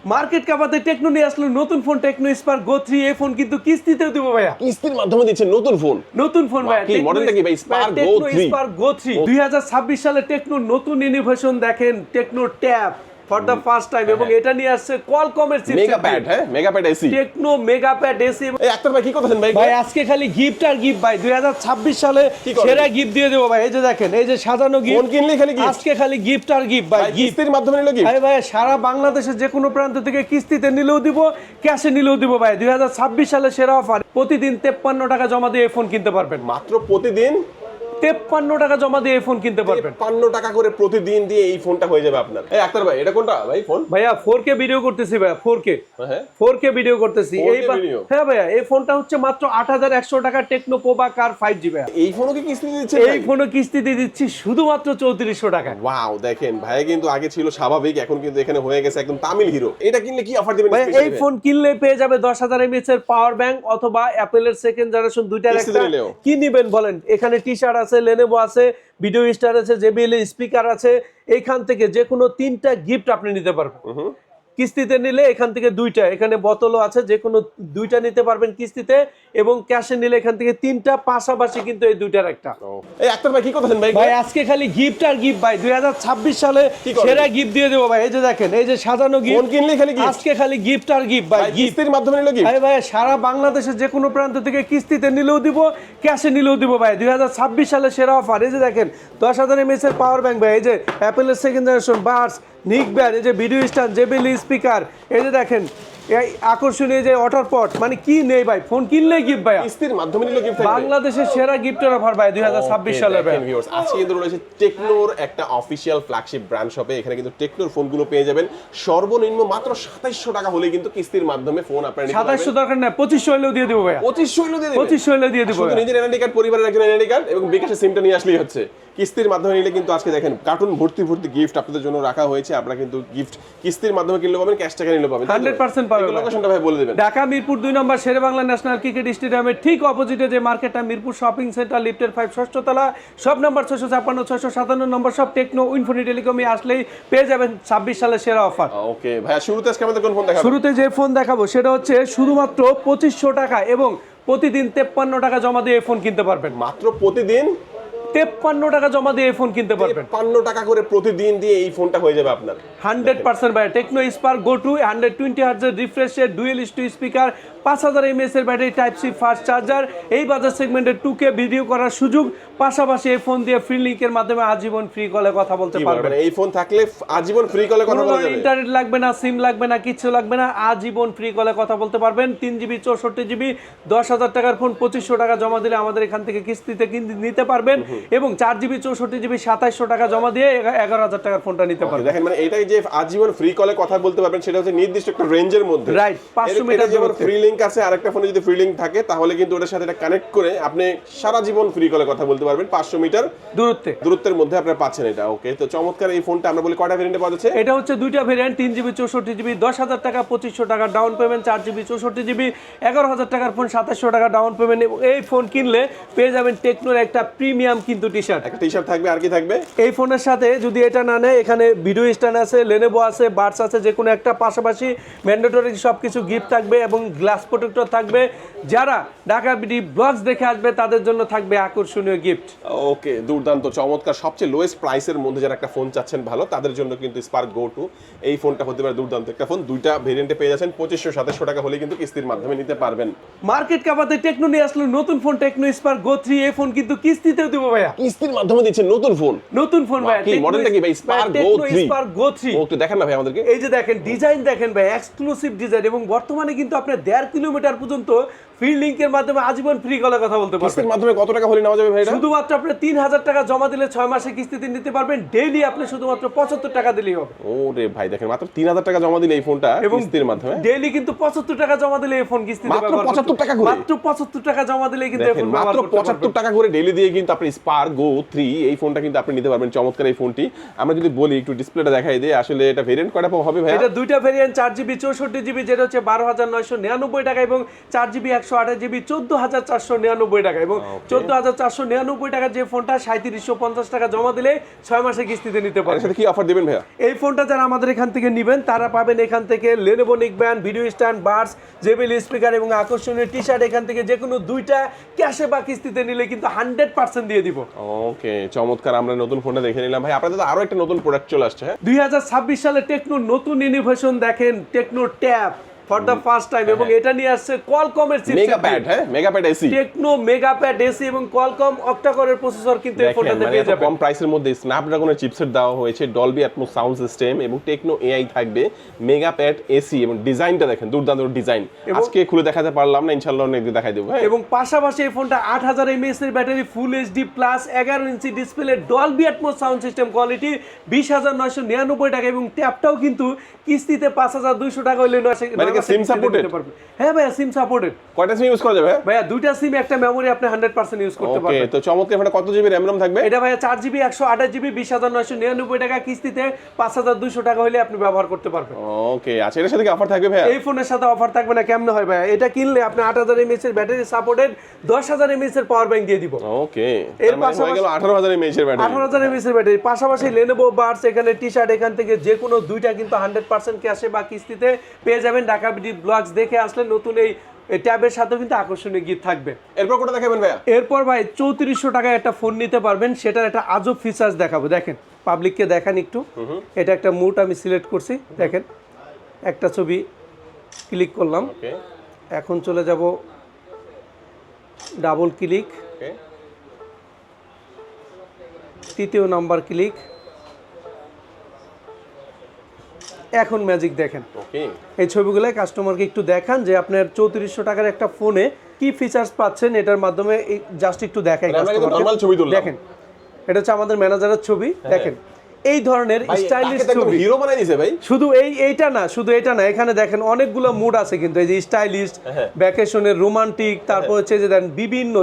Market কাপাতে techno নিয়ে আসলো নতুন ফোন টেকনো স্পার্ক গো 3 এই ফোন কিন্তু কিস্তিতেও দিব ভাইয়া। কিস্তির মাধ্যমে দিচ্ছেন নতুন ফোন। নতুন ফোন ভাইয়া। কি মডেলটা কি ভাই? স্পার্ক গো 3। স্পার্ক গো 3 2026 সালে টেকনো নতুন ইনোভেশন দেখেন, Tecno tab for the first time এবং এটা নিয়ে আসছে কোয়ালকমের চিপসেট মেগাপ্যাড, হ্যাঁ Megapad AC. Tecno Megapad AC. এই আক্তার ভাই কি করতেছেন ভাই? ভাই আজকে খালি গিফট আর গিফট ভাই, 2026 সালে সেরা গিফট দিয়ে দেবো ভাই। এই যে দেখেন, এই যে সাজানো গিফট, ফোন কিনলে খালি গিফট। আজকে খালি গিফট আর গিফট ভাই। কিস্তির মাধ্যমে নিলো গিফট। ভাই সারা বাংলাদেশের যে কোনো প্রান্ত থেকে কিস্তিতে নিলেও দিব, ক্যাশে নিলেও দিব ভাই। 2026 সালে সেরা অফার। প্রতিদিন 53 টাকা জমা দিয়ে এই ফোন কিনতে পারবেন। মাত্র প্রতিদিন 53 টাকা জমা দিয়ে এই ফোন কিনতে পারবেন। 53 টাকা করে প্রতিদিন দিয়ে এই ফোনটা হয়ে যাবে আপনার। এই আক্তার ভাই এটা কোনটা ভাই ফোন? ভাইয়া 4K ভিডিও করতেছি ভাইয়া, 4K। হ্যাঁ 4K ভিডিও করতেছি। 4K video? হ্যাঁ ভাইয়া, এই ফোনটা হচ্ছে মাত্র 8100 টাকা টেকনো পোবা কার 5G ভাইয়া। এই ফোনও কি কিস্তি দিচ্ছেন? এই ফোনও কিস্তিতে দিচ্ছি শুধুমাত্র 3400 টাকা। ওয়াও, দেখেন ভাই কিন্তু আগে ছিল স্বাভাবিক, এখন কিন্তু এখানে হয়ে গেছে একদম তামিল হিরো। এটা কিনলে কি অফার দিবেন? এই ফোন কিনলে পেয়ে যাবে 10000 mAh এর পাওয়ার ব্যাংক অথবা অ্যাপলের সেকেন্ড জেনারেশন দুইটার একটা। কি নিবেন বলেন? এখানে টি-শার্ট আছে, লেনোভো আছে, ভিডিও স্টার আছে, JBL এর স্পিকার আছে। এইখান থেকে যে কোনো 3টা গিফট আপনি নিতে পারবেন। কিস্তিতে নিলে এখান থেকে 2টা, এখানে বোতলও আছে, যে কোনো 2টা নিতে পারবেন কিস্তিতে, এবং ক্যাশে নিলে এখান থেকে 3টা, পাশাপাশি কিন্তু এই 2টার একটা। এই আক্তার ভাই কি করতেছেন ভাই? ভাই আজকে খালি গিফট আর গিফট ভাই, 2026 সালে সেরা গিফট দিয়ে দেবো ভাই। এই যে দেখেন, এই যে সাজানো গিফট, ফোন কিনলে খালি গিফট। আজকে খালি গিফট আর গিফট ভাই। কিস্তির মাধ্যমে নিলো গিফট। ভাই সারা বাংলাদেশের যে কোনো প্রান্ত থেকে কিস্তিতে নিলেও দিব, ক্যাশে নিলেও দিব ভাই। 2026 সালে সেরা অফার। এই যে দেখেন 10000 mAh এর পাওয়ার ব্যাংক ভাই, এই যে অ্যাপলের second generation buds, neck band, এই যে ভিডিও স্ট্যান্ড, JBL স্পিকার, এই যে দেখেন এই আকর্ষণীয় যে ওয়াটার পট, মানে কি নেই ভাই, ফোন কিনলেই গিফট ভাই। কিস্তির মাধ্যমে নিলো গিফট। বাংলাদেশের সেরা গিফটের অফার ভাই 2026 সালে ভাই। আজকে কিন্তু রয়েছে টেকনোর একটা অফিশিয়াল ফ্ল্যাগশিপ ব্র্যান্ড শপে। এখানে কিন্তু টেকনোর ফোনগুলো পেয়ে যাবেন সর্বনিম্ন মাত্র 2700 টাকা হলে কিন্তু কিস্তির মাধ্যমে ফোন আপনারা নিতে পারবেন। 2700 দরকার না, 2500 হলেও দিয়ে দেবো ভাই। 2500 হলেও দিয়ে দেব। 2500 হলেও দিয়ে দেব। শুধু নিজের এনআইডি কার্ড, পরিবারের একজন এনআইডি কার্ড এবং বিকাশের সিমটা নিয়ে আসলেই হচ্ছে। কিস্তির মাধ্যমে নিলে কিন্তু আজকে দেখেন কার্টুন ভর্তি ভর্তি গিফট আপনাদের জন্য রাখা হয়েছে। আপনারা কিন্তু গিফট কিস্তির মাধ্যমে কিনলে পাবেন, ক্যাশ টাকা নিলে পাবেন। 100% পাবেন। লোকেশনটা ভাই বলে দিবেন। ঢাকা মিরপুর 2 নম্বর শেরেবাংলা ন্যাশনাল ক্রিকেট স্টেডিয়ামের ঠিক অপোজিটে যে মার্কেটটা, মিরপুর শপিং সেন্টার, লিফটের 5 ষষ্ঠ তলা, সব নাম্বার 656 657 নম্বর, সব টেকনো ইনফিনিটি টেলিকমে আসলেই পেয়ে যাবেন 26 সালের সেরা অফার। ওকে ভাইয়া, শুরুতে আজকে আমাদের কোন ফোন দেখাবো? শুরুতে যে ফোন দেখাবো সেটা হচ্ছে শুধুমাত্র 2500 টাকা এবং প্রতিদিন 53 টাকা জমা দিয়ে এই ফোন কিনতে পারবেন। মাত্র প্রতিদিন 53 টাকা জমা দিয়ে এই ফোন কিনতে পারবেন। 53 টাকা করে প্রতিদিন দিয়ে এই ফোনটা হয়ে যাবে আপনার 100% ভাই। টেকনো স্পার্ক গো 2 120 হার্টজের রিফ্রেশ রেট, ডুয়েল স্টু স্পিকার, 5000 mAh এর battery, type C fast charger, এই বাজার সেগমেন্টে 2K ভিডিও করার সুযোগ, পাশাপাশি এই ফোন দিয়ে ফ্রি লিংকের মাধ্যমে আজীবন ফ্রি কলে কথা বলতে পারবেন। এই ফোন থাকলে আজীবন ফ্রি কলে কথা বলা যাবে। ইন্টারনেট লাগবে না, সিম লাগবে না, কিছু লাগবে না, আজীবন ফ্রি কলে কথা বলতে পারবেন। 3GB 64GB 10000 টাকার ফোন 2500 টাকা জমা দিলে আমাদের এখান থেকে কিস্তিতে নিতে পারবেন, এবং 4GB 64GB 2700 টাকা জমা দিয়ে 11000 টাকার ফোনটা নিতে পারবেন। দেখেন মানে এটাই যে আজীবন ফ্রি কলে কথা বলতে পারবেন, সেটা হচ্ছে নির্দিষ্ট একটা রেঞ্জের মধ্যে। রাইট, 500 মিটার যেমন ফ্রি লিংক আছে, আরেকটা ফোনে যদি ফ্রি লিংক থাকে তাহলে কিন্তু ওটার সাথে এটা কানেক্ট করে আপনি সারা জীবন ফ্রি কলে কথা বলতে পারবেন 500 মিটার দূরত্বের মধ্যে আপনারা পাচ্ছেন এটা। ওকে, তো চমৎকার এই ফোনটা আমরা বলি কয়টা ভেরিয়েন্টে পাওয়া যাচ্ছে? এটা হচ্ছে দুইটা ভেরিয়েন্ট, 3GB 64GB 10000 টাকা 2500 টাকা ডাউন পেমেন্ট, 4GB 64GB 11000 টাকার ফোন 2700 টাকা ডাউন পেমেন্ট। এবং এই ফোন কিনলে পেয়ে যাবেন টেকনোর একটা প্রিমিয়াম কিন্তু টি-শার্ট। একটা টি-শার্ট থাকবে, আর কি থাকবে? এই ফোনের সাথে যদি এটা না নেয়, এখানে ভিডিও স্ট্যান্ড আছে, লেনোভো আছে, বাডস আছে, যে কোনো একটা, পাশাপাশি ম্যান্ডেটরি সবকিছু গিফট থাকবে এবং গ্লাস প্রোটেক্টর থাকবে। যারা ঢাকা বিডি ব্লগস দেখে আসবে তাদের জন্য থাকবে আকর্ষণীয় গিফট। ওকে, দুর্দান্ত চমৎকার, সবচেয়ে লোয়েস্ট প্রাইসের মধ্যে যারা একটা ফোন চাচ্ছেন ভালো, তাদের জন্য কিন্তু স্পার্ক গো 2 এই ফোনটা হতে পারে দুর্দান্ত একটা ফোন। দুইটা ভেরিয়েন্টে পেয়ে যাচ্ছেন 2500 2700 টাকা হলে কিন্তু কিস্তির মাধ্যমে নিতে পারবেন। মার্কেট কাপাতে টেকনো নিয়ে আসলো নতুন ফোন টেকনো স্পার্ক গো 3 এই ফোন কিন্তু কিস্তিতেও দিব ভাইয়া। কিস্তির মাধ্যমে দিচ্ছেন নতুন ফোন। নতুন ফোন ভাই। কি মডেলটা কি ভাই? স্পার্ক গো 3। স্পার্ক গো 3 ওকে, দেখেন না ভাই আমাদেরকে। এই যে দেখেন ডিজাইন দেখেন ভাই, এক্সক্লুসিভ ডিজাইন, এবং বর্তমানে কিন্তু আপনি 1.5 কিলোমিটার পর্যন্ত ফ্রি লিংকের মাধ্যমে আজীবন ফ্রি কলে কথা বলতে পারবেন। কিস্তির মাধ্যমে কত টাকা হলে নেওয়া যাবে ভাই এটা? শুধুমাত্র আপনি 3000 টাকা জমা দিলে 6 মাসে কিস্তিতে নিতে পারবেন। ডেইলি আপনি শুধুমাত্র 75 টাকা দিলেই হবে। ওরে ভাই, দেখেন মাত্র 3000 টাকা জমা দিলে এই ফোনটা কিস্তির মাধ্যমে। ডেইলি কিন্তু 75 টাকা জমা দিলে এই ফোন কিস্তিতে মাত্র 75 টাকা করে। মাত্র 75 টাকা জমা দিলে কিন্তু এই ফোন মাত্র 75 টাকা করে ডেইলি দিয়ে কিন্তু আপনি স্পার্ক গো 3 এই ফোনটা কিন্তু আপনি নিতে পারবেন। চমৎকার এই ফোনটি। আমরা যদি বলি একটু ডিসপ্লেটা দেখাই দিই, আসলে এটা ভেরিয়েন্ট কয়টা হবে ভাই? এটা দুইটা ভেরিয়েন্ট, 4GB 64GB, যেটা হচ্ছে 12,999 টাকা, এবং 4GB 128GB 14,499 টাকা, এবং 14,499 টাকার যে ফোনটা 3750 টাকা জমা দিলে 6 মাসের কিস্তিতে নিতে পারবেন। এর সাথে কি অফার দিবেন ভাইয়া? এই ফোনটা যারা আমাদের এখান থেকে নেবেন তারা পাবেন এখান থেকে Lenovo neckband, video stand, Buds, JBL speaker এবং আকর্ষণীয় টি-শার্ট। এখান থেকে যে কোনো দুইটা ক্যাশে বা কিস্তিতে নিলে কিন্তু 100% দিয়ে দিব। ওকে, চমৎকার। আমরা নতুন ফোনটা দেখে নিলাম ভাই। আপনাদের তো আরো একটা নতুন প্রোডাক্ট চলে আসছে। 2026 সালে টেকনোর নতুন ইনোভেশন দেখেন, Tecno tab for the first time, এবং এটা নিয়ে আসছে কোয়ালকমের চিপসেট, মেগাপ্যাড। হ্যাঁ, Megapad AC, Tecno Megapad AC এবং কোয়ালকম অক্টা-কোরের প্রসেসর কিন্তু এই ফোনটাতে পেয়ে যাবেন। কম প্রাইসের মধ্যে স্ন্যাপড্রাগনের চিপসেট দেওয়া হয়েছে, ডলবি অ্যাটমস সাউন্ড সিস্টেম এবং টেকনো এআই থাকবে, মেগাপ্যাড এসি, এবং ডিজাইনটা দেখেন, দুর্দান্ত ডিজাইন। আজকে খুলে দেখাতে পারলাম না, ইনশাআল্লাহ অনেকদিন দেখাই দেব। এবং পাশাপাশি এই ফোনটা 8000 mAh এর battery, full HD plus 11 inch display, Dolby Atmos sound system quality, 20,999 টাকা, এবং ট্যাবটাও কিন্তু কিস্তিতে 5200 টাকা হইলে মানে কি সিম সাপোর্টেড? হ্যাঁ ভাইয়া, সিম সাপোর্টেড। কয়টা সিম ইউজ করা যাবে ভাইয়া দুইটা সিম, একটা মেমরি, আপনি 100% ইউজ করতে পারবেন। ওকে, তো চমৎকার। এটা কত জিবি র‍্যাম থাকবে? এটা ভাইয়া 4GB 128GB 20,999 টাকা, কিস্তিতে 5200 টাকা হইলে আপনি ব্যবহার করতে পারবেন। ওকে, আচ্ছা, এর সাথে কি অফার থাকবে ভাইয়া? এই ফোনের সাথে অফার থাকবে না কেমনে হয় ভাইয়া? এটা কিনলে আপনি 8000 mAh এর ব্যাটারি সাপোর্টেড 10,000 mAh এর পাওয়ার ব্যাংক দিয়ে দিব। ওকে, এর মানে হয়ে গেল 18,000 mAh এর ব্যাটারি। 18,000 mAh এর ব্যাটারি, পাশাপাশি Lenovo বাডস, এখানে টি-শার্ট, এখান থেকে যে কোনো দুইটা কিন্তু 100% ক্যাশে বা কিস্তিতে পেয়ে যাবেন। ঢাকা বিডি ব্লগস দেখে আসলে নতুন এই ট্যাবের সাথে কিন্তু আকর্ষণীয় গিফট থাকবে। এরপর কোনটা দেখাবেন ভাইয়া? এরপর ভাই 3400 টাকায় একটা ফোন নিতে পারবেন, সেটার একটা আজব ফিচার্স দেখাবো। দেখেন, পাবলিককে দেখান একটু। এটা একটা মুড আমি সিলেক্ট করছি, দেখেন একটা ছবি ক্লিক করলাম। ওকে, এখন চলে যাব ডাবল ক্লিক, ওকে, তৃতীয় নাম্বার ক্লিক, এখন ম্যাজিক দেখেন। ওকে, এই ছবিগুলো কাস্টমারকে একটু দেখান যে আপনার 3400 টাকার একটা ফোনে কি ফিচার্স পাচ্ছেন, এটার মাধ্যমে জাস্ট একটু দেখাই। নরমাল ছবি তুললাম, দেখেন এটা হচ্ছে আমাদের ম্যানেজারের ছবি। দেখেন এই ধরনের স্টাইলিশ ছবি, হিরো বানাই দিয়েছে ভাই। শুধু এইটা না, এখানে দেখেন অনেকগুলো মুড আছে কিন্তু, এই যে স্টাইলিশ, ভ্যাকেশনের, রোমান্টিক, তারপর হচ্ছে যে দেন বিভিন্ন,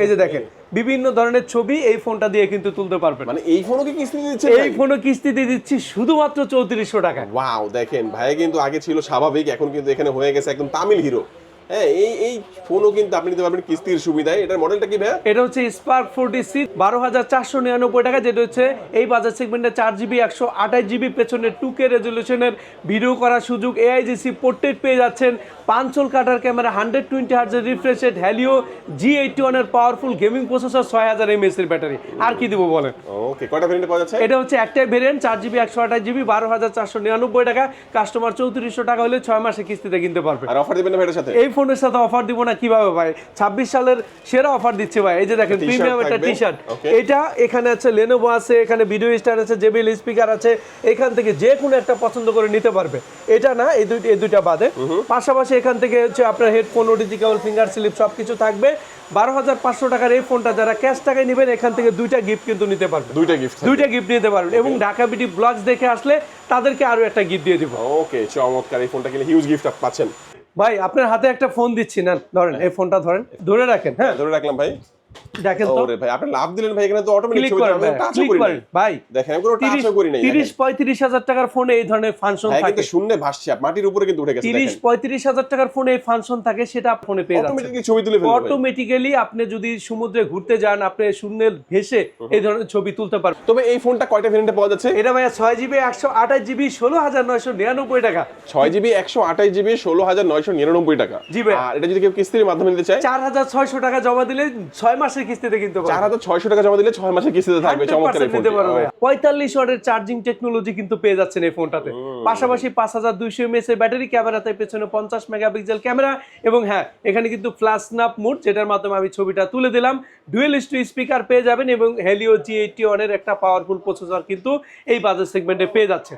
এই যে দেখেন বিভিন্ন ধরনের ছবি এই ফোনটা দিয়ে কিন্তু তুলতে পারবেন। মানে এই ফোনও কি কিস্তি দিচ্ছে? এই ফোনও কিস্তি দিয়ে দিচ্ছি শুধুমাত্র 3400 টাকা। ওয়াও, দেখেন ভাই কিন্তু আগে ছিল স্বাভাবিক, এখন কিন্তু এখানে হয়ে গেছে একদম তামিল হিরো। হ্যাঁ, এই ফোনও কিন্তু আপনি নিতে পারবেন কিস্তির সুবিধায়। এটার মডেলটা কি ভাই? এটা হচ্ছে স্পার্ক 40C, 12,499 টাকা, যেটা হচ্ছে এই বাজার সেগমেন্টে 4GB 128GB, পেছনে 2K রেজলিউশনের ভিডিও করার সুযোগ, AIGC পোর্ট্রেট পেয়ে যাচ্ছেন, পাঁচল কাটার ক্যামেরা, 120 হার্জের রিফ্রেশ রেট, হ্যালিও G81 এর পাওয়ারফুল গেমিং প্রসেসর, 6000 mAh এর ব্যাটারি। আর কি দিব বলেন? ওকে, কয়টা ভেরিয়েন্ট পাওয়া যাচ্ছে? এটা হচ্ছে একটাই ভেরিয়েন্ট, 4GB 128GB, 12,499 টাকা, কাস্টমার 3400 টাকা হলে 6 মাসে কিস্তিতে কিনতে পারবে। আর অফার দিবেন না ভাইয়ের সাথে? এই ফোনের সাথে অফার দিব না কিভাবে ভাই? 26 সালের সেরা অফার দিচ্ছে ভাই। এই যে দেখেন প্রিমিয়াম একটা টি-শার্ট, এটা এখানে আছে Lenovo আছে, এখানে ভিডিও স্টার আছে, JBL স্পিকার আছে, এখান থেকে যে কোনো একটা পছন্দ করে নিতে পারবে। এটা না, এই দুইটা বাদে পাশাপাশি এখান থেকে হচ্ছে আপনার headphone, OTG cable, finger slip সবকিছু থাকবে। 12,500 টাকার এই ফোনটা যারা ক্যাশ টাকায় নেবেন এখান থেকে দুইটা গিফট কিন্তু নিতে পারবেন। দুইটা গিফট নিতে পারবেন, এবং ঢাকা বিডি ব্লগস দেখে আসলে তাদেরকে আরো একটা গিফট দিয়ে দিব। ওকে, চমৎকার। এই ফোনটা কিনলে হিউজ গিফট পাচ্ছেন ভাই। আপনার হাতে একটা ফোন দিচ্ছি, না ধরেন, এই ফোনটা ধরেন, ধরে রাখেন। হ্যাঁ, ধরে রাখলাম ভাই। দেখেন তো, ওরে ভাই, আপনি লাভ দিলেন ভাই, এখানে তো অটোমেটিক ছবি করেন ভাই। দেখেন আমি কোনো টাচও করি নাই। 30-35 হাজার টাকার ফোনে এই ধরনের ফাংশন থাকে, কিন্তু শূন্যে ভাসছে, মাটির উপরে কিন্তু উঠে গেছে। 30-35 হাজার টাকার ফোনে এই ফাংশন থাকে, সেটা ফোনে পেয়ে যাচ্ছেন অটোমেটিক্যালি ছবি তুলে ফেলবে। অটোমেটিক্যালি আপনি যদি সমুদ্রে ঘুরতে যান, আপনি শূন্যে ভেসে এই ধরনের ছবি তুলতে পারবেন। তবে এই ফোনটা কয়টা ভেরিয়েন্টে পাওয়া যাচ্ছে? এটা ভাইয়া 6GB 128GB 16,999 টাকা। 6GB 128GB 16,999 টাকা। জি ভাই। আর এটা যদি কেউ কিস্তির মাধ্যমে নিতে চায়, 4,600 টাকা জমা দিলে 6 মাসের কিস্তিতে কিনতে পারবেন। 4,600 টাকা জমা দিলে 6 মাসের কিস্তিতে থাকবে। চমৎকার এই ফোনটা। 45 ওয়াটের চার্জিং টেকনোলজি কিন্তু পেয়ে যাচ্ছেন এই ফোনটাতে। পাশাপাশি 5200 mAh এর ব্যাটারি, ক্যামেরাতে পেছনে 50 মেগাপিক্সেল ক্যামেরা, এবং হ্যাঁ এখানে কিন্তু ফ্ল্যাশ স্ন্যাপ মোড, যেটার মাধ্যমে আমি ছবিটা তুলে দিলাম। ডুয়েল স্পিকার পেয়ে যাবেন, এবং হ্যালিও G81 এর একটা পাওয়ারফুল প্রসেসর কিন্তু এই বাজেট সেগমেন্টে পেয়ে যাচ্ছে।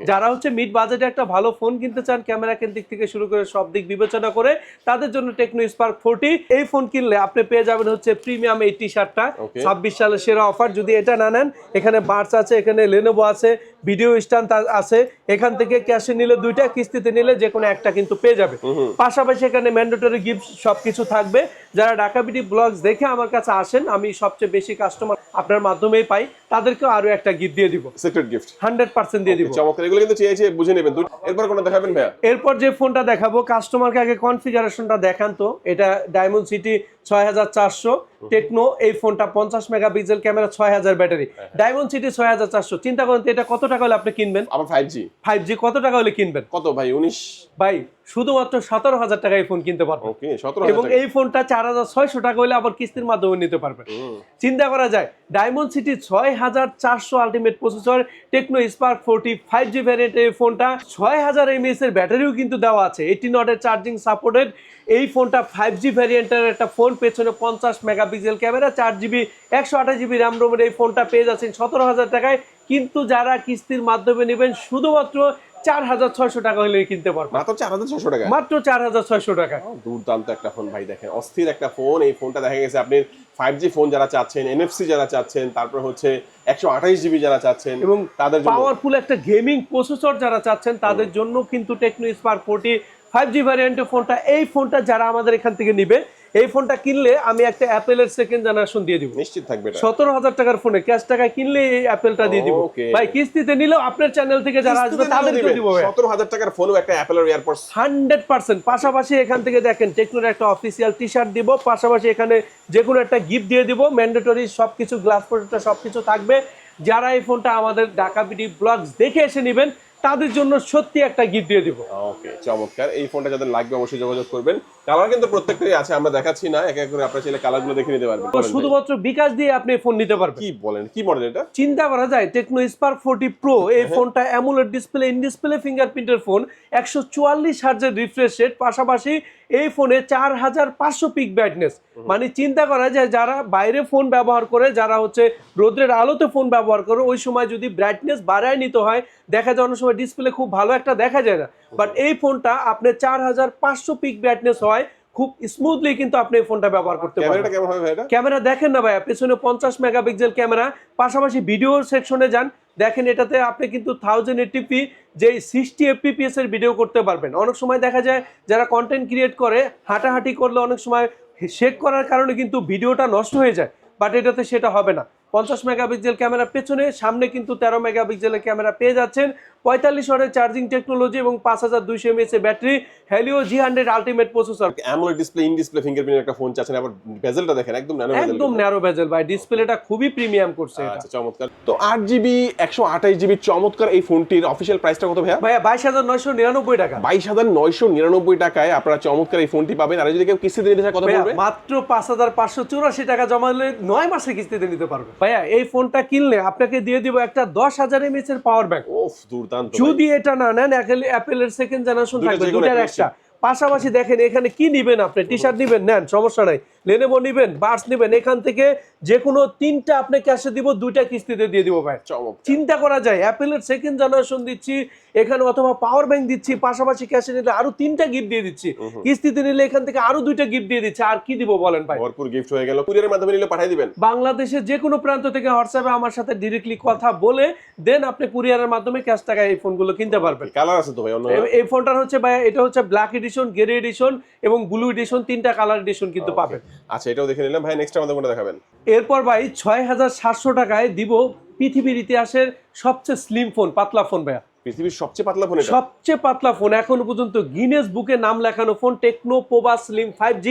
যারা হচ্ছে মিড বাজেটে একটা ভালো ফোন কিনতে চান, ক্যামেরা দিক থেকে শুরু করে সব দিক বিবেচনা করে, তাদের জন্য টেকনো স্পার্ক 40 এই ফোন কিনলে আপনি পেয়ে যাবেন হচ্ছে প্রিমিয়াম এই টি-শার্টটা। 26 সালের সেরা অফার। যদি এটা না নেন, এখানে বাডস আছে, এখানে Lenovo আছে, ভিডিও স্ট্যান্ড আছে, এখান থেকে ক্যাশে নিলে দুইটা, কিস্তিতে নিলে যে কোনো একটা কিন্তু পেয়ে যাবে। পাশাপাশি এখানে ম্যান্ডেটরি গিফট সবকিছু থাকবে। যারা ঢাকা বিডি ব্লগস দেখে আমার কাছে আসেন, আমি সবচেয়ে বেশি কাস্টমার আপনার মাধ্যমেই পাই, তাদেরকেও আরো একটা গিফট দিয়ে দিব, সিক্রেট গিফট 100% দিয়ে দিব। চমৎকার, এগুলো কিন্তু চেয়ে বুঝে নেবেন। এরপর কোনটা দেখাবেন ভাইয়া? এরপর যে ফোনটা দেখাবো, কাস্টমারকে আগে কনফিগারেশনটা দেখান তো। এটা ডায়মন্ড সিটি 6400 টেকনো, এই ফোনটা 50 megapixel camera, 6000 battery, diamond city 6400। চিন্তা করেন তো এটা কত টাকা হলে আপনি কিনবেন? আবার 5G 5G কত টাকা হলে কিনবেন? কত ভাই? 19 ভাই শুধুমাত্র 17,000 টাকা এই ফোন কিনতে পারবেন। ওকে 17,000 এবং এই ফোনটা 4600 টাকা হলে আবার কিস্তির মাধ্যমে নিতে পারবেন। চিন্তা করা যায়, diamond city 6400 ultimate processor, Tecno Spark 40 5G ভ্যারিয়েন্টের এই ফোনটা, 6000 mAh এর ব্যাটারিও কিন্তু দেওয়া আছে, 80 ওয়াটের চার্জিং সাপোর্টেড। এই ফোনটা 5G ভ্যারিয়েন্টের একটা ফোন, পেছনে 50 megapixel camera, 4GB 128GB RAM রোমের এই ফোনটা পেয়ে যাচ্ছেন 17,000 টাকায়। কিন্তু যারা কিস্তির মাধ্যমে নেবেন শুধুমাত্র 4600 টাকা হলে কিনতে পারবেন। মাত্র 4600 টাকা, মাত্র 4600 টাকা। দুর্দান্ত একটা ফোন ভাই, দেখেন অস্থির একটা ফোন। এই ফোনটা দেখা গেছে আপনি 5G ফোন যারা চাচ্ছেন, NFC যারা চাচ্ছেন, তারপর হচ্ছে 128GB যারা চাচ্ছেন, এবং তাদের জন্য পাওয়ারফুল একটা গেমিং প্রসেসর যারা চাচ্ছেন তাদের জন্য কিন্তু টেকনো স্পার্ক 40 5G ভ্যারিয়েন্টের ফোনটা, এই ফোনটা যারা আমাদের এখান থেকে নিবে, এই ফোনটা কিনলে আমি একটা অ্যাপেলের সেকেন্ড জেনারেশন দিয়ে দিব। নিশ্চিত থাকবে এটা। 17,000 টাকার ফোনে ক্যাশ টাকায় কিনলে এই অ্যাপেলটা দিয়ে দিব। Okay. ভাই কিস্তিতে নিলেও আপনার চ্যানেল থেকে যারা আসবে তাদেরকে দিব ভাই। 17,000 টাকার ফোনও একটা অ্যাপেলের এয়ারপডস 100%। পাশাপাশি এখান থেকে দেখেন টেকনোর একটা অফিসিয়াল টি-শার্ট দিব, পাশাপাশি এখানে যে কোনো একটা গিফট দিয়ে দিব, ম্যান্ডেটরি সবকিছু, গ্লাস প্রোটেক্টর সবকিছু থাকবে। যারা এই ফোনটা আমাদের ঢাকা বিডি ব্লগস দেখে এসে নেবেন তাদের জন্য সত্যি একটা গিফট দিয়ে দিব। ওকে চমৎকার। এই ফোনটা যাদের লাগবে অবশ্যই যোগাযোগ করবেন। কালার কিন্তু প্রত্যেকটাই আছে, আমরা দেখাচ্ছি না, এক এক করে আপনারা চাইলে কালারগুলো দেখে নিতে পারবেন। তো শুধুমাত্র বিকাশ দিয়ে আপনি ফোন নিতে পারবেন। কি বলেন, কি মডেল এটা? চিন্তা করা যায়, টেকনো স্পার্ক 40 প্রো, এই ফোনটা অ্যামোলেড ডিসপ্লে, ইন ডিসপ্লে ফিঙ্গারপ্রিন্টের ফোন, 144 হার্জের রিফ্রেশ রেট, পাশাপাশি এই ফোনে 4500 পিক ব্রাইটনেস। মানে চিন্তা করা যায় যারা বাইরে ফোন ব্যবহার করে, যারা হচ্ছে রোদ্রের আলোতে ফোন ব্যবহার করে, ওই সময় যদি ব্রাইটনেস বাড়ায় নিতে হয়, দেখা যায় অনেক সময় ডিসপ্লে খুব ভালো একটা দেখা যায় না। বাট এই ফোনটা আপনি 4500 পিক ব্রাইটনেস হয়, খুব স্মুথলি কিন্তু আপনি এই ফোনটা ব্যবহার করতে পারবেন। ক্যামেরাটা কেমন হবে ভাই এটা? ক্যামেরা দেখেন না ভাইয়া, পেছনে 50 মেগাপিক্সেল ক্যামেরা, পাশাপাশি ভিডিও সেকশনে যান, দেখেন এটাতে আপনি কিন্তু 1080p যে 60 fps এর ভিডিও করতে পারবেন। অনেক সময় দেখা যায় যারা কন্টেন্ট ক্রিয়েট করে, হাঁটাহাঁটি করলে অনেক সময় শেক করার কারণে কিন্তু ভিডিওটা নষ্ট হয়ে যায়, বাট এটাতে সেটা হবে না। 50 মেগাপিক্সেল ক্যামেরা পেছনে, সামনে কিন্তু 13 মেগাপিক্সেলের ক্যামেরা পেয়ে যাচ্ছেন, 45 ওয়াটের চার্জিং টেকনোলজি এবং 5200 mAh এর battery, Helio G100 ultimate processor. AMOLED display, in display fingerprint একটা ফোন চাচ্ছেন, আবার বেজেলটা দেখেন একদম ন্যানো বেজেল, একদম ন্যারো বেজেল ভাই, ডিসপ্লেটা খুবই প্রিমিয়াম করছে এটা। আচ্ছা চমৎকার। তো 8GB 128GB চমৎকার এই ফোনটির অফিশিয়াল প্রাইসটা কত ভাইয়া? ভাইয়া 22,999 টাকা। 22,999 টাকায় আপনারা চমৎকার এই ফোনটি পাবেন। আর যদি কেউ কিস্তিতে নিতে চায় কত পড়বে? মাত্র 5,584 টাকা জমা হলে 9 মাসে কিস্তিতে নিতে পারবে। ভাইয়া এই ফোনটা কিনলে আপনাকে দিয়ে দিব একটা 10,000 mAh এর পাওয়ার ব্যাংক। ওফ দুর্দান্ত। যদি এটা না নেন, অ্যাপেলের সেকেন্ড জেনারেশন থাকবে, দুটার একটা। পাশাপাশি দেখেন এখানে কি নিবেন, আপনি টি-শার্ট নিবেন, নেন সমস্যা নাই, লেনোভো নিবেন, বার্স নিবেন, এখান থেকে যে কোনো 3টা আপনি ক্যাশে দিব, 2টা কিস্তিতে দিয়ে দিব ভাই। চিন্তা করা যায়, অ্যাপেলের সেকেন্ড জেনারেশন দিচ্ছি এখানে, অথবা পাওয়ার ব্যাংক দিচ্ছি, পাশাপাশি ক্যাশে নিলে আরো 3টা গিফট দিয়ে দিচ্ছি, কিস্তিতে নিলে এখান থেকে আরো 2টা গিফট দিয়ে দিচ্ছি। আর কি দিব বলেন ভাই? ভরপুর গিফট হয়ে গেল। কুরিয়ারের মাধ্যমে নিলে পাঠিয়ে দিবেন বাংলাদেশের যে কোনো প্রান্ত থেকে হোয়াটসঅ্যাপে আমার সাথে ডিরেক্টলি কথা বলে দেন, আপনি কুরিয়ারের মাধ্যমে ক্যাশ টাকায় এই ফোনগুলো কিনতে পারবেন। কালার আছে তো ভাই অন্য? এই ফোনটার হচ্ছে ভাই, এটা হচ্ছে ব্ল্যাক এডিশন, গ্রে এডিশন এবং ব্লু এডিশন, 3টা কালার এডিশন কিন্তু পাবেন। আচ্ছা এটাও দেখে নিলাম ভাই। নেক্সট আমাদের কোনটা দেখাবেন? এরপর ভাই 6,700 টাকায় দিব পৃথিবীর ইতিহাসের সবচেয়ে স্লিম ফোন, পাতলা ফোন ভাইয়া। পৃথিবীর সবচেয়ে পাতলা ফোন এটা? সবচেয়ে পাতলা ফোন, এখনো পর্যন্ত গিনেস বুকে নাম লেখানো phone, techno Pova slim 5G।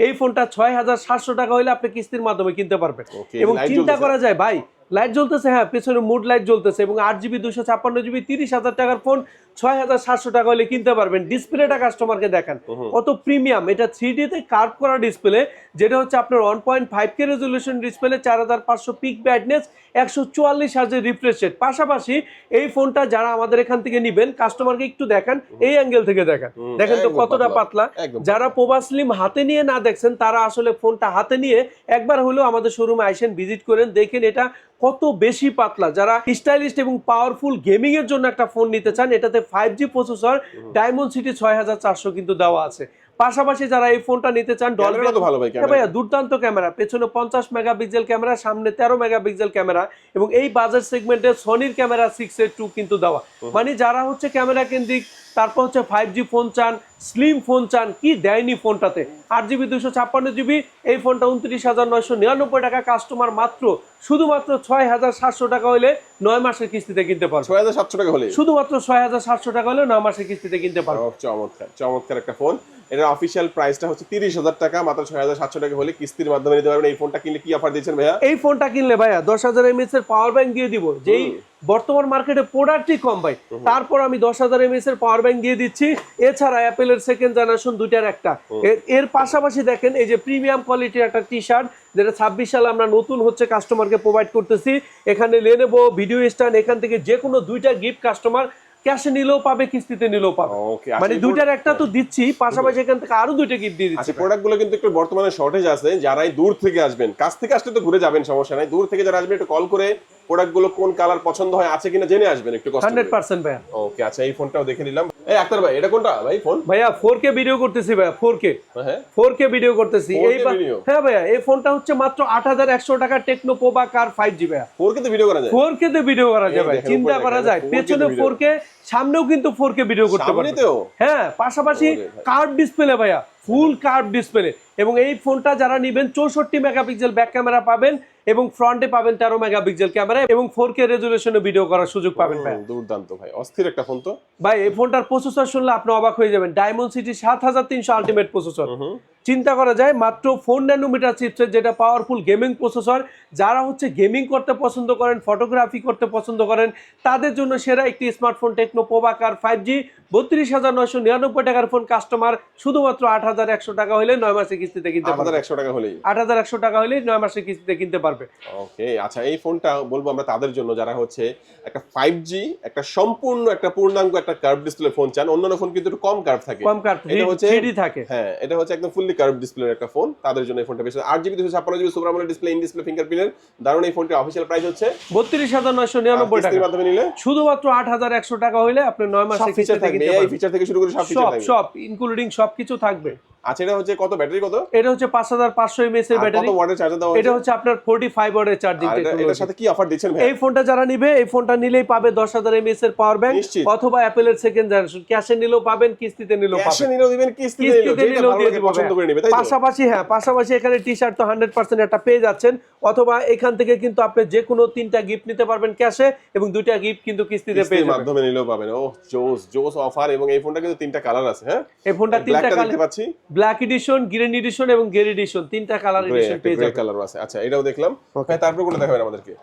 এই ফোনটা 6,700 টাকা হলে আপনি কিস্তির মাধ্যমে কিনতে পারবেন। এবং চিন্তা করা যায় ভাই, লাইট জ্বলতেছে, হ্যাঁ পেছনে মুড লাইট জ্বলতেছে, এবং 8GB 256GB 30,000 টাকার ফোন 6,700 টাকা হলে কিনতে পারবেন। ডিসপ্লেটা কাস্টমারকে দেখান কত প্রিমিয়াম, এটা 3D তে কার্ভ করা ডিসপ্লে, যেটা হচ্ছে আপনার 1.5K resolution display, 4500 peak brightness, 144 হার্জের রিফ্রেশ রেট। পাশাপাশি এই ফোনটা যারা আমাদের এখান থেকে নিবেন, কাস্টমারকে একটু দেখান, এই অ্যাঙ্গেল থেকে দেখান, দেখেন তো কতটা পাতলা। যারা পোভা স্লিম হাতে নিয়ে না দেখছেন, তারা আসলে ফোনটা হাতে নিয়ে একবার হলেও আমাদের শোরুমে আইসেন, ভিজিট করেন, দেখেন এটা কত বেশি পাতলা। যারা স্টাইলিস্ট এবং পাওয়ারফুল গেমিং এর জন্য একটা ফোন নিতে চান, এটাতে 5G প্রসেসর, ডায়মন্ড সিটি 6400 কিন্তু দেওয়া আছে। পাশাপাশি যারা এই ফোনটা নিতে চান, ডলবি তো ভালো ভাই ক্যামেরা, ভাইয়া দুর্দান্ত ক্যামেরা, পেছনে 50 মেগাপিক্সেল ক্যামেরা, সামনে 13 মেগাপিক্সেল ক্যামেরা, এবং এই বাজেট সেগমেন্টে সনির ক্যামেরা 6A2 কিন্তু দেওয়া। মানে যারা হচ্ছে ক্যামেরা কেন্দ্রিক তারপর হচ্ছে 5G ফোন চান, স্লিম ফোন চান, কি দেয়নি ফোনটাতে? 8GB 256GB, এই ফোনটা 29,999 টাকা, কাস্টমার মাত্র শুধুমাত্র 6,700 টাকা হলে 9 মাসের কিস্তিতে কিনতে পারবে। 6,700 টাকা হলে, শুধুমাত্র 6,700 টাকা হলে 9 মাসের কিস্তিতে কিনতে পারবে। চমৎকার চমৎকার একটা ফোন। এটার অফিসিয়াল প্রাইসটা হচ্ছে 30,000 টাকা, মাত্র 6,700 টাকা হলে কিস্তির মাধ্যমে নিতে পারবেন। এই ফোনটা কিনলে কি অফার দিচ্ছেন ভাইয়া? এই ফোনটা কিনলে ভাইয়া 10,000 mAh এর পাওয়ার ব্যাংক দিয়ে দিব, যেই বর্তমান মার্কেটে প্রোডাক্টই কম ভাই, তারপর আমি 10,000 mAh এর পাওয়ার ব্যাংক দিয়ে দিচ্ছি। এছাড়া অ্যাপেলের সেকেন্ড জেনারেশন দুইটার একটা, এর পাশাপাশি দেখেন এই যে প্রিমিয়াম কোয়ালিটির একটা টি শার্ট, যেটা 26 সালে আমরা নতুন হচ্ছে কাস্টমারকে প্রোভাইড করতেছি। এখানে লেনেভো, ভিডিও স্ট্যান্ড, এখান থেকে যে কোনো দুইটা গিফট কাস্টমার ক্যাশে নিলেও পাবে, কিস্তিতে নিলেও পাবে। মানে দুইটার একটা তো দিচ্ছি, পাশাপাশি এখান থেকে আরো দুইটা গিফট দিয়ে দিচ্ছি। আচ্ছা, প্রোডাক্টগুলো কিন্তু একটু বর্তমানে শর্টেজ আছে। যারাই দূর থেকে আসবেন, কাছ থেকে আসলে তো ঘুরে যাবেন, সমস্যা নাই। দূর থেকে যারা আসবেন একটু কল করে প্রোডাক্টগুলো কোন কালার পছন্দ হয় আছে কিনা জেনে আসবেন একটু কষ্ট করে। 100% ভাইয়া। ওকে, আচ্ছা এই ফোনটাও দেখে নিলাম। এই আক্তার ভাই, এটা কোনটা ভাই ফোন? ভাইয়া 4K ভিডিও করতেছি ভাইয়া, 4K। হ্যাঁ 4K ভিডিও করতেছি। 4K video? হ্যাঁ ভাইয়া, এই ফোনটা হচ্ছে মাত্র 8,100 টাকা, টেকনো পোবা কার 5G ভাইয়া। 4K তে ভিডিও করা যায়? 4K তে ভিডিও করা যায় ভাই, দেখেন, চিন্তা উপরে করা দেখেন, যায়। 4K পেছনে ভিডিও। 4K, সামনেও কিন্তু 4K ভিডিও করতে পারবে। সামনেতেও? হ্যাঁ, পাশাপাশি কার্ভ ডিসপ্লে ভাইয়া, ফুল কার্ভ ডিসপ্লে। এবং এই ফোনটা যারা নেবেন 64 মেগাপিক্সেল ব্যাক ক্যামেরা পাবেন এবং ফ্রন্টে পাবেন 13 মেগাপিক্সেল ক্যামেরা এবং 4K রেজুলেশনে ভিডিও করার সুযোগ পাবেন ভাই। দুর্দান্ত ভাই, অস্থির একটা ফোন তো ভাই। এই ফোনটার প্রসেসর শুনলে আপনি অবাক হয়ে যাবেন, ডায়মন্ডসিটি 7300 আলটিমেট প্রসেসর। চিন্তা করা যায় মাত্র 4 ন্যানোমিটার চিপসেট, যেটা পাওয়ারফুল গেমিং প্রসেসর। যারা হচ্ছে গেমিং করতে পছন্দ করেন, ফটোগ্রাফি করতে পছন্দ করেন, তাদের জন্য সেরা একটি স্মার্টফোন টেকনো পোবা কার 5G। 32,999 টাকার ফোন কাস্টমার শুধুমাত্র 8,100 টাকা হলে 9 মাসের কিস্তিতে কিনতে পারবে। 8,100 টাকা হলেই? 8,100 টাকা হলে 9 মাসের কিস্তিতে কিনতে পারবে। ওকে, আচ্ছা এই ফোনটা বলবো আমরা তাদের জন্য যারা হচ্ছে একটা 5G, একটা সম্পূর্ণ একটা পূর্ণাঙ্গ একটা কার্ভ ডিসপ্লে ফোন চান। অন্যান্য ফোন কিন্তু একটু কম কার্ভ থাকে, কম কার্ভ, এটা হচ্ছে 3D থাকে। হ্যাঁ, এটা হচ্ছে একদম ফুললি কার্ভ ডিসপ্লের একটা ফোন, তাদের জন্য এই ফোনটা বেশ। 8GB 256GB super AMOLED display, in display ফিঙ্গারপ্রিন্টের দারুণ এই ফোনটির অফিশিয়াল প্রাইস হচ্ছে 32,999 টাকা। কিস্তির মাধ্যমে নিলে শুধুমাত্র 8,100 টাকা হলে আপনি 9 মাসের ফিচার কিস্তিতে থাকবে, কিনতে এই পারবেন। ফিচার থেকে শুরু করে সব ফিচার থাকবে, সব ইনক্লুডিং সবকিছু থাকবে। আচ্ছা এটা হচ্ছে কত, ব্যাটারি কত? এটা হচ্ছে 5,500 mAh এর ব্যাটারি। কত ওয়াটের চার্জার দেওয়া এটা হচ্ছে আপনার 45 ওয়াটের চার্জিং টেকনোলজি। এটার সাথে কি অফার দিচ্ছেন ভাই? এই ফোনটা যারা নিবে, এই ফোনটা নিলেই পাবে 10,000 mAh এর পাওয়ার ব্যাংক, অথবা অ্যাপেলের সেকেন্ড জেনারেশন। ক্যাশে নিলেও পাবেন, কিস্তিতে নিলেও পাবেন। ক্যাশে নিলেও দিবেন, কিস্তিতে নিলেও দিয়ে দিব, পছন্দ করে নেবে, তাই তো? পাশাপাশি পাশাপাশি এখানে টি-শার্ট তো 100% একটা পেয়ে যাচ্ছেন, অথবা এখান থেকে কিন্তু আপনি যে কোনো 3টা গিফট নিতে পারবেন ক্যাশে, এবং 2টা গিফট কিন্তু কিস্তিতে পেয়ে যাবেন, মাধ্যমে নিলেও পাবেন। ও জোস জোস অফার। এবং এই ফোনটা কিন্তু 3টা কালার আছে। হ্যাঁ, এই ফোনটা 3টা কালার দেখতে পাচ্ছি, ব্ল্যাক এডিশন, গ্রিন এডিশন এবং গ্রে এডিশন, 3টা কালার এডিশন পেয়ে যাবেন। কালার আছে। আচ্ছা এটাও দেখলাম। হ্যাঁ, তারপর কোনটা দেখাবেন আমাদেরকে?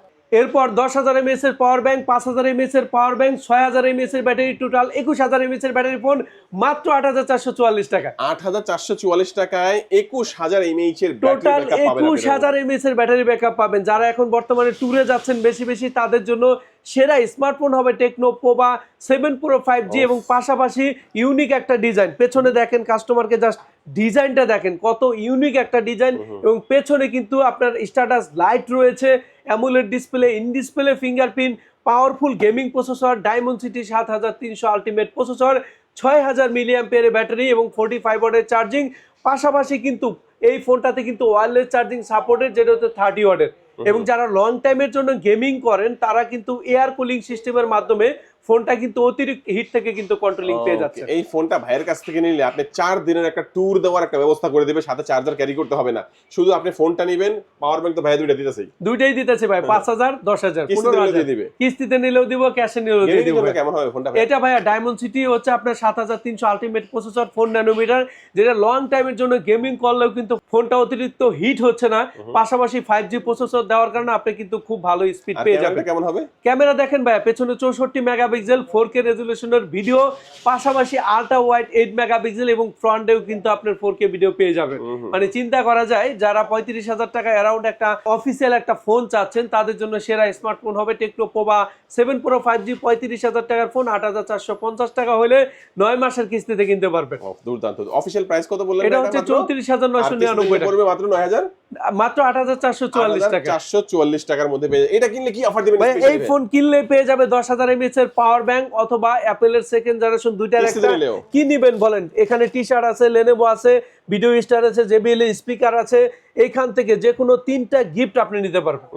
এরপর 10,000 mAh এর পাওয়ার ব্যাংক, 5,000 mAh এর পাওয়ার ব্যাংক, 6,000 mAh এর ব্যাটারি, টোটাল 21,000 mAh এর ব্যাটারি ফোন মাত্র 8,444 টাকা। 8,444 টাকায় 21,000 mAh এর টোটাল 21,000 mAh এর ব্যাটারি ব্যাকআপ পাবেন। যারা এখন বর্তমানে ট্যুরে যাচ্ছেন বেশি বেশি, তাদের জন্য সেরা স্মার্টফোন হবে টেকনো পোবা 7 Pro 5G। এবং পাশাপাশি ইউনিক একটা ডিজাইন, পেছনে দেখেন, কাস্টমারকে জাস্ট ডিজাইনটা দেখেন, কত ইউনিক একটা ডিজাইন। এবং পেছনে কিন্তু আপনার স্ট্যাটাস লাইট রয়েছে, AMOLED display, in display fingerprint, powerful gaming processor, ডায়মন্ডসিটি 7300 ultimate processor, 6,000 milliampere battery এবং 45 ওয়াটের চার্জিং। পাশাপাশি কিন্তু এই ফোনটাতে কিন্তু ওয়্যারলেস চার্জিং সাপোর্টেড, যেটা হচ্ছে 30 ওয়াটের। এবং যারা লং টাইমের জন্য গেমিং করেন, তারা কিন্তু এয়ার কুলিং সিস্টেমের মাধ্যমে ফোনটা কিন্তু অতিরিক্ত হিট থেকে কিন্তু কন্ট্রোলিং পেয়ে যাচ্ছে। এই ফোনটা ভাইয়ের কাছ থেকে নিলে আপনি 4 দিনের একটা ট্যুর দেওয়ার একটা ব্যবস্থা করে দেবে, সাথে চার্জার ক্যারি করতে হবে না। শুধু আপনি ফোনটা নেবেন, পাওয়ার ব্যাংক তো ভাই দুইটা দিতেছেই। দুইটাই দিতেছে ভাই, 5,000 10,000 15,000 দিবে। কিস্তিতে নিলেও দিব, ক্যাশে নিলেও দিয়ে দিব। কেমন হবে ফোনটা? এটা ভাইয়া ডায়মন্ডসিটি হচ্ছে আপনার 7300 আলটিমেট প্রসেসর, 4 ন্যানোমিটার, যেটা লং টাইমের জন্য গেমিং করলেও কিন্তু ফোনটা অতিরিক্ত হিট হচ্ছে না। পাশাপাশি 5G প্রসেসর দেওয়ার কারণে আপনি কিন্তু খুব ভালো স্পিড পেয়ে যাবেন। কেমন হবে ক্যামেরা দেখেন ভাইয়া, পেছনে 64 মেগাপিক্সেল 4K রেজুলেশনের ভিডিও, পাশাপাশি আল্ট্রা ওয়াইড 8 মেগাপিক্সেল এবং ফ্রন্টেও কিন্তু আপনার 4K ভিডিও পেয়ে যাবেন। মানে চিন্তা করা যায়, যারা 35,000 টাকা অ্যারাউন্ড একটা অফিসিয়াল একটা ফোন চাচ্ছেন, তাদের জন্য সেরা স্মার্টফোন হবে টেকনো পোবা 7 Pro 5G। 35,000 টাকার ফোন 8,450 টাকা হলে 9 মাসের কিস্তিতে কিনতে পারবেন। দুর্দান্ত। অফিসিয়াল প্রাইস কত বললেন? এটা হচ্ছে 34,999 টাকা, পড়বে মাত্র 9,000, মাত্র 8,444 টাকা। 444 টাকার মধ্যে পেয়ে। এটা কিনলে কি অফার দিবেন? এই ফোন কিনলে পেয়ে যাবে 10,000 mAh এর পাওয়ার ব্যাংক, অথবা অ্যাপেলের সেকেন্ড জেনারেশন দুইটার একটা। কি নিবেন বলেন? এখানে টি-শার্ট আছে, লেনেভো আছে, ভিডিও স্টার আছে, JBL স্পিকার আছে। এইখান থেকে যে কোনো 3টা গিফট আপনি নিতে পারবেন।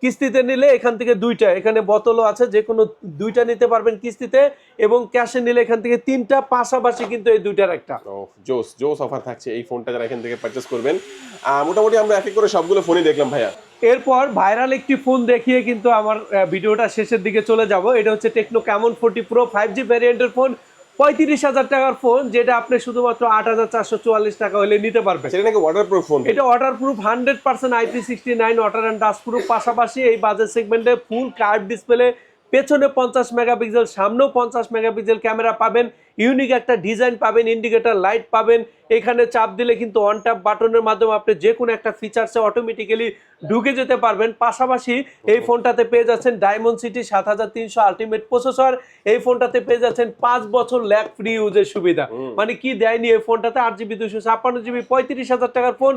কিস্তিতে নিলে এখান থেকে দুইটা, এখানে বোতলও আছে, যে কোনো দুইটা নিতে পারবেন কিস্তিতে, এবং ক্যাশে নিলে এখান থেকে তিনটা, পাশাপাশি কিন্তু এই দুইটার একটা। জোস জোস অফার থাকছে এই ফোনটা যারা এখান থেকে পারচেজ করবেন। মোটামুটি আমরা এক এক করে সবগুলো ফোনই দেখলাম ভাইয়া। এরপর ভাইরাল একটি ফোন দেখিয়ে কিন্তু আমার ভিডিওটা শেষের দিকে চলে যাব। এটা হচ্ছে টেকনো ক্যামন 40 প্রো 5G ভ্যারিয়েন্টের ফোন, 35,000 টাকার ফোন, যেটা আপনি শুধুমাত্র 8,444 টাকা হলে নিতে পারবেন। সেটা নাকি ওয়াটারপ্রুফ ফোন? এটা waterproof 100% IP69 water and dust proof. পাশাপাশি এই বাজেট সেগমেন্টে ফুল কার্ভ ডিসপ্লে, পেছনে 50 মেগাপিক্সেল, সামনেও 50 মেগাপিক্সেল ক্যামেরা পাবেন, ইউনিক একটা ডিজাইন পাবেন, ইন্ডিকেটর লাইট পাবেন। এখানে চাপ দিলে কিন্তু অন ট্যাপ বাটনের মাধ্যমে আপনি যে কোনো একটা ফিচারসে অটোমেটিক্যালি ঢুকে যেতে পারবেন। পাশাপাশি এই ফোনটাতে পেয়ে যাচ্ছেন ডায়মন্ড সিটি 7300 আলটিমেট প্রসেসর। এই ফোনটাতে পেয়ে যাচ্ছেন 5 বছর ল্যাগ ফ্রি ইউজের সুবিধা। মানে কি দেয়নি এই ফোনটাতে? 8GB 256GB 35,000 টাকার ফোন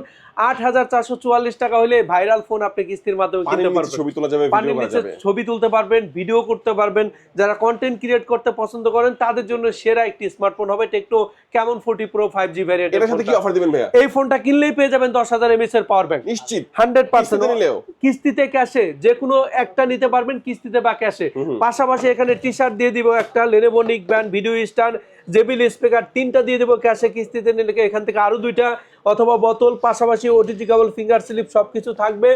8,444 টাকা হলে ভাইরাল ফোন আপনি কিস্তির মাধ্যমে কিনতে পারবেন। ছবি তোলা যাবে, ভিডিও করা যাবে, ছবি তুলতে পারবেন, ভিডিও করতে পারবেন। যারা কন্টেন্ট ক্রিয়েট করতে পছন্দ করেন তাদের জন্য সেরা একটি স্মার্টফোন হবে techno Camon 40 pro 5G variant. এর সাথে কি অফার দিবেন ভাইয়া? এই ফোনটা কিনলেই পেয়ে যাবেন 10,000 mAh এর পাওয়ার ব্যাংক নিশ্চিত 100%। নিলেও কিস্তিতে, ক্যাশে, যে কোনো একটা নিতে পারবেন কিস্তিতে বা ক্যাশে। পাশাপাশি এখানে টি-শার্ট দিয়ে দিব একটা, লেনোভো নিক band, video stand, JBL speaker 3টা দিয়ে দেবো ক্যাশে। কিস্তিতে নিলে এখান থেকে আরো 2টা অথবা বোতল, পাশাপাশি ওটিজি কেবল, ফিঙ্গার স্লিপ সবকিছু থাকবে।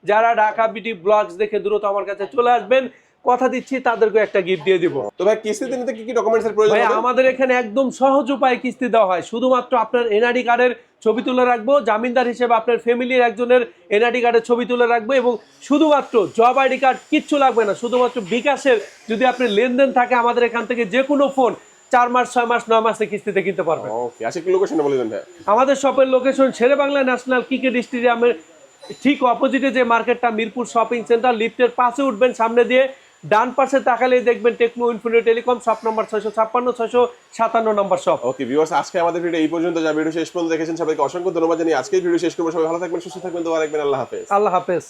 যারা ঢাকা বিটি ব্লগস দেখে দ্রুত আমার কাছে চলে আসবেন, কথা দিচ্ছি তাদেরকে একটা গিফট দিয়ে দিব। তো ভাই কিস্তিতে নিতে কি কি ডকুমেন্টসের প্রয়োজন ভাই হবে? আমাদের এখানে একদম সহজ উপায়ে কিস্তি দেওয়া হয়। শুধুমাত্র আপনার এনআইডি কার্ডের ছবি তুলে রাখবো, জামিনদার হিসেবে আপনার ফ্যামিলির একজনের এনআইডি কার্ডের ছবি তুলে রাখবো, এবং শুধুমাত্র জব আইডি কার্ড, কিচ্ছু লাগবে না। শুধুমাত্র বিকাশের যদি আপনি লেনদেন থাকে আমাদের এখান থেকে যে কোনো ফোন 4 মাস, 6 মাস, 9 মাসে কিস্তিতে কিনতে পারবেন। ওকে, আশিক লোকেশনটা বলে দেন ভাই। আমাদের শপের লোকেশন শেরেবাংলা ন্যাশনাল ক্রিকেট স্টেডিয়ামের ঠিক অপোজিটে যে মার্কেটটা, মিরপুর শপিং সেন্টার, লিফটের পাশে উঠবেন, সামনে দিয়ে ডান পাশে তাকালেই দেখবেন Tecno Infinity Telecom, shop number 656 657 নম্বর শপ। ওকে ভিউয়ার্স, আজকে আমাদের ভিডিও এই পর্যন্ত। যা ভিডিও শেষ পর্যন্ত দেখেছেন সবাইকে অসংখ্য ধন্যবাদ জানিয়ে আজকের ভিডিও শেষ করবো। সবাই ভালো থাকবেন, সুস্থ থাকবেন, দোয়া রাখবেন। আল্লাহ হাফেজ। আল্লাহ হাফেজ।